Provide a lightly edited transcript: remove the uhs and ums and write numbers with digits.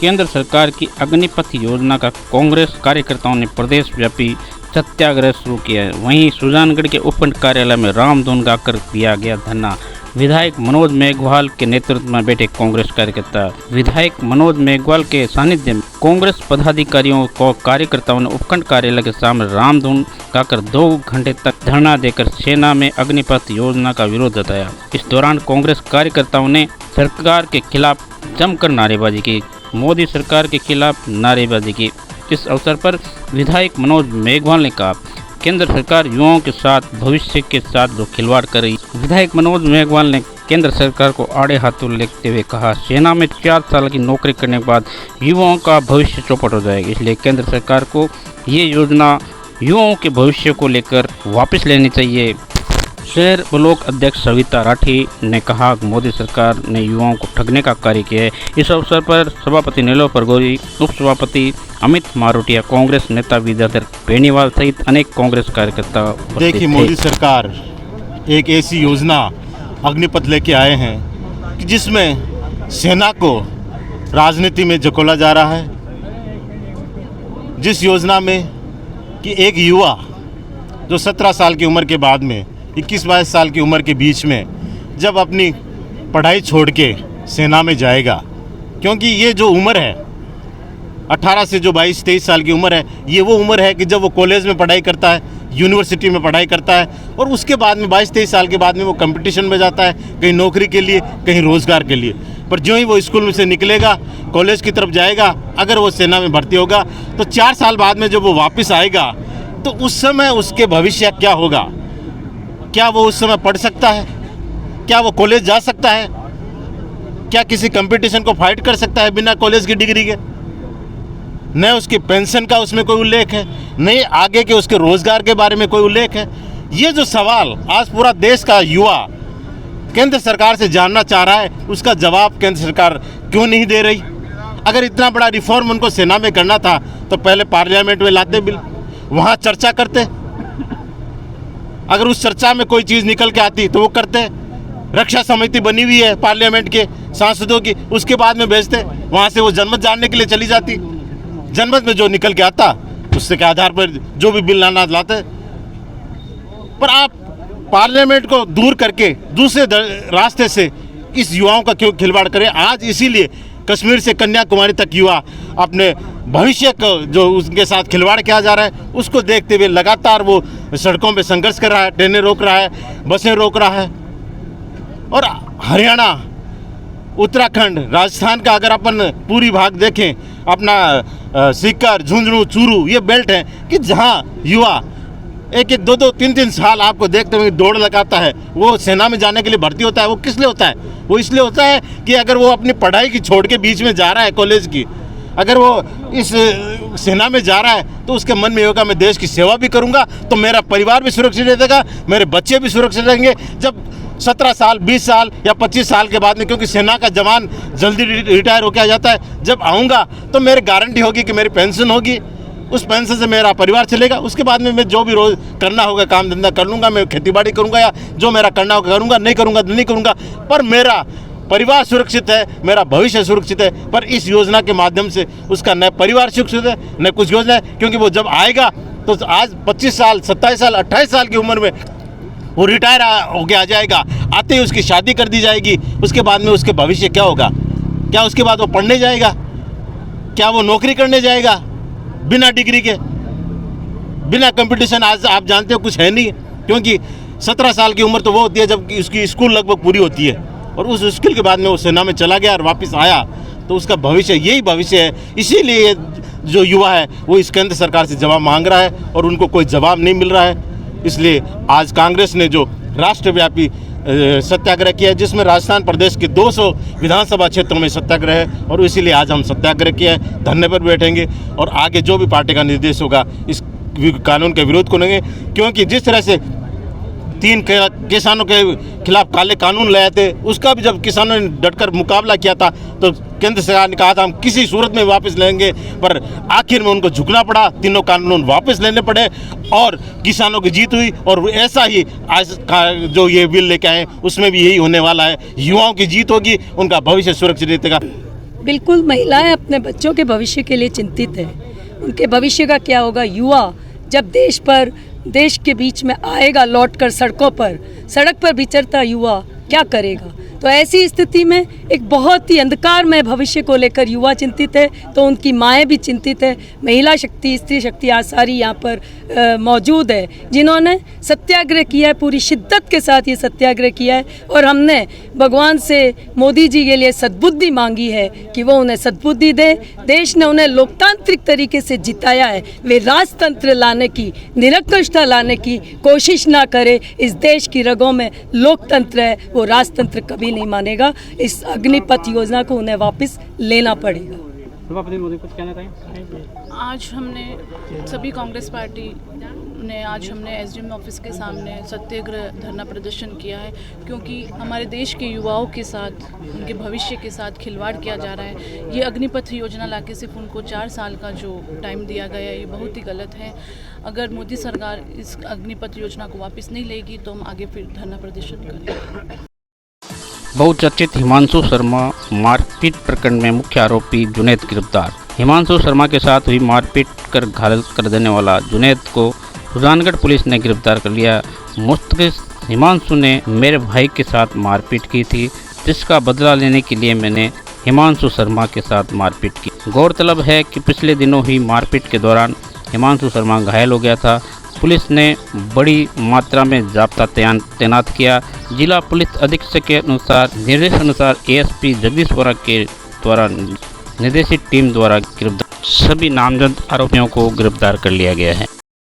केंद्र सरकार की अग्निपथ योजना का कांग्रेस कार्यकर्ताओं ने प्रदेश व्यापी सत्याग्रह शुरू किया है। वहीं सुजानगढ़ के उपखंड कार्यालय में रामधुन गाकर दिया गया धरना। विधायक मनोज मेघवाल के नेतृत्व में बैठे कांग्रेस कार्यकर्ता। विधायक मनोज मेघवाल के सानिध्य में कांग्रेस पदाधिकारियों को कार्यकर्ताओं ने उपखंड कार्यालय के सामने रामधुन गाकर 2 घंटे तक धरना देकर सेना में अग्निपथ योजना का विरोध जताया। इस दौरान कांग्रेस कार्यकर्ताओं ने सरकार के खिलाफ जमकर नारेबाजी की। मोदी सरकार के खिलाफ नारेबाजी की। इस अवसर पर विधायक मनोज मेघवाल ने कहा, केंद्र सरकार युवाओं के साथ भविष्य के साथ जो खिलवाड़ कर रही। विधायक मनोज मेघवाल ने केंद्र सरकार को आड़े हाथों लेते हुए कहा, सेना में 4 साल की नौकरी करने के बाद युवाओं का भविष्य चौपट हो जाएगा, इसलिए केंद्र सरकार को ये योजना युवाओं के भविष्य को लेकर वापस लेनी चाहिए। शहर ब्लॉक अध्यक्ष सविता राठी ने कहा, मोदी सरकार ने युवाओं को ठगने का कार्य किया है। इस अवसर पर सभापति नीलोफर गौरी, उप सभापति अमित मारोटिया, कांग्रेस नेता विद्याधर बेनीवाल सहित अनेक कांग्रेस कार्यकर्ता। देखिए, मोदी सरकार एक ऐसी योजना अग्निपथ लेके आए हैं कि जिसमें सेना को राजनीति में झकोला जा रहा है। जिस योजना में कि एक युवा जो 17 साल की उम्र के बाद में 21-22 साल की उम्र के बीच में जब अपनी पढ़ाई छोड़ के सेना में जाएगा, क्योंकि ये जो उम्र है 18 से जो 22-23 साल की उम्र है, ये वो उम्र है कि जब वो कॉलेज में पढ़ाई करता है, यूनिवर्सिटी में पढ़ाई करता है और उसके बाद में 22-23 साल के बाद में वो कंपटीशन में जाता है, कहीं नौकरी के लिए, कहीं रोज़गार के लिए। पर जो ही वो स्कूल में से निकलेगा, कॉलेज की तरफ जाएगा, अगर वो सेना में भर्ती होगा तो 4 साल बाद में जब वो वापस आएगा तो उस समय उसके भविष्य क्या होगा? क्या वो उस समय पढ़ सकता है? क्या वो कॉलेज जा सकता है? क्या किसी कंपटीशन को फाइट कर सकता है बिना कॉलेज की डिग्री के? न उसकी पेंशन का उसमें कोई उल्लेख है, न आगे के उसके रोजगार के बारे में कोई उल्लेख है। ये जो सवाल आज पूरा देश का युवा केंद्र सरकार से जानना चाह रहा है, उसका जवाब केंद्र सरकार क्यों नहीं दे रही? अगर इतना बड़ा रिफॉर्म उनको सेना में करना था तो पहले पार्लियामेंट में लाते बिल, वहाँ चर्चा करते। अगर उस चर्चा में कोई चीज़ निकल के आती तो वो करते। रक्षा समिति बनी हुई है पार्लियामेंट के सांसदों की, उसके बाद में भेजते, वहाँ से वो जनमत जानने के लिए चली जाती। जनमत में जो निकल के आता उससे के आधार पर जो भी बिल लाना लाते। पर आप पार्लियामेंट को दूर करके दूसरे रास्ते से इस युवाओं का क्यों खिलवाड़ करें? आज इसीलिए कश्मीर से कन्याकुमारी तक युवा अपने भविष्य को जो उसके साथ खिलवाड़ किया जा रहा है, उसको देखते हुए लगातार वो सड़कों पे संघर्ष कर रहा है, ट्रेनें रोक रहा है, बसें रोक रहा है। और हरियाणा, उत्तराखंड, राजस्थान का अगर अपन पूरी भाग देखें, अपना सीकर, झुंझुनू, चूरू, ये बेल्ट है कि जहाँ युवा 1-1, 2-2, 3-3 साल आपको देखते हुए दौड़ लगाता है। वो सेना में जाने के लिए भर्ती होता है। वो किस लिए होता है? वो इसलिए होता है कि अगर वो अपनी पढ़ाई की छोड़ के बीच में जा रहा है कॉलेज की, अगर वो इस सेना में जा रहा है तो उसके मन में होगा मैं देश की सेवा भी करूंगा तो मेरा परिवार भी सुरक्षित रहेगा, मेरे बच्चे भी सुरक्षित रहेंगे। जब 17 साल, 20 साल या 25 साल के बाद में, क्योंकि सेना का जवान जल्दी रिटायर होकर आ जाता है, जब आऊँगा तो मेरी गारंटी होगी कि मेरी पेंशन होगी, उस पेंशन से मेरा परिवार चलेगा। उसके बाद में मैं जो भी रोज करना होगा काम धंधा कर लूँगा, मैं खेतीबाड़ी करूँगा या जो मेरा करना होगा करूँगा, नहीं करूँगा नहीं करूँगा, पर मेरा परिवार सुरक्षित है, मेरा भविष्य सुरक्षित है। पर इस योजना के माध्यम से उसका न परिवार सुरक्षित है न कुछ योजना है, क्योंकि वो जब आएगा तो आज 25 साल, 27 साल, 28 साल की उम्र में वो रिटायर होके आ जाएगा। आते ही उसकी शादी कर दी जाएगी। उसके बाद में उसके भविष्य क्या होगा? क्या उसके बाद वो पढ़ने जाएगा? क्या वो नौकरी करने जाएगा? बिना डिग्री के, बिना कंपटीशन आज आप जानते हो कुछ है नहीं, क्योंकि 17 साल की उम्र तो वो होती है जब उसकी स्कूल लगभग पूरी होती है और उस स्कूल के बाद में वो सेना में चला गया और वापस आया तो उसका भविष्य यही भविष्य है। इसीलिए जो युवा है वो इस केंद्र सरकार से जवाब मांग रहा है और उनको कोई जवाब नहीं मिल रहा है। इसलिए आज कांग्रेस ने जो राष्ट्रव्यापी सत्याग्रह किया है, जिसमें राजस्थान प्रदेश के 200 विधानसभा क्षेत्रों में सत्याग्रह है, और इसीलिए आज हम सत्याग्रह किया है, धरने पर बैठेंगे और आगे जो भी पार्टी का निर्देश होगा इस कानून के विरोध करेंगे। क्योंकि जिस तरह से 3 किसानों के खिलाफ काले कानून लाए थे, उसका भी जब किसानों ने डटकर मुकाबला किया था तो केंद्र सरकार ने कहा था हम किसी सूरत में वापस लेंगे, पर आखिर में उनको झुकना पड़ा, तीनों कानून वापस लेने पड़े और किसानों की जीत हुई। और ऐसा ही आज जो ये बिल लेके आए उसमें भी यही होने वाला है, युवाओं की जीत होगी, उनका भविष्य सुरक्षित रहेगा। बिल्कुल, महिलाएं अपने बच्चों के भविष्य के लिए चिंतित है। उनके भविष्य का क्या होगा? युवा जब देश के बीच में आएगा लौटकर सड़कों पर, सड़क पर विचरता युवा क्या करेगा? तो ऐसी स्थिति में एक बहुत ही अंधकारमय भविष्य को लेकर युवा चिंतित है, तो उनकी माएँ भी चिंतित है। महिला शक्ति, स्त्री शक्ति आज सारी यहाँ पर मौजूद है, जिन्होंने सत्याग्रह किया है, पूरी शिद्दत के साथ ये सत्याग्रह किया है। और हमने भगवान से मोदी जी के लिए सद्बुद्धि मांगी है कि वो उन्हें सद्बुद्धि दे। देश ने उन्हें लोकतांत्रिक तरीके से जिताया है, वे राजतंत्र लाने की, निरंकुशता लाने की कोशिश ना करे। इस देश की रगों में लोकतंत्र है, वो राजतंत्र कभी नहीं मानेगा। इस अग्निपथ योजना को उन्हें वापस लेना पड़ेगा। सभापति मोदी कुछ कहना चाहेंगे? आज हमने सभी कांग्रेस पार्टी ने हमने एसडीएम ऑफिस के सामने सत्याग्रह धरना प्रदर्शन किया है, क्योंकि हमारे देश के युवाओं के साथ, उनके भविष्य के साथ खिलवाड़ किया जा रहा है। ये अग्निपथ योजना लाके सिर्फ उनको 4 साल का जो टाइम दिया गया है, ये बहुत ही गलत है। अगर मोदी सरकार इस अग्निपथ योजना को वापस नहीं लेगी तो हम आगे फिर धरना प्रदर्शन करेंगे। बहुचर्चित हिमांशु शर्मा मारपीट प्रकरण में मुख्य आरोपी जुनैद गिरफ्तार। हिमांशु शर्मा के साथ हुई मारपीट कर घायल कर देने वाला जुनैद को सुजानगढ़ पुलिस ने गिरफ्तार कर लिया। मुस्तकिल हिमांशु ने मेरे भाई के साथ मारपीट की थी, जिसका बदला लेने के लिए मैंने हिमांशु शर्मा के साथ मारपीट की। गौरतलब है कि पिछले दिनों हुई मारपीट के दौरान हिमांशु शर्मा घायल हो गया था। पुलिस ने बड़ी मात्रा में जाब्ता तैनात किया। जिला पुलिस अधीक्षक के निर्देश अनुसार एएसपी जगदीश वोरा के द्वारा निर्देशित टीम द्वारा सभी नामजद आरोपियों को गिरफ्तार कर लिया गया है।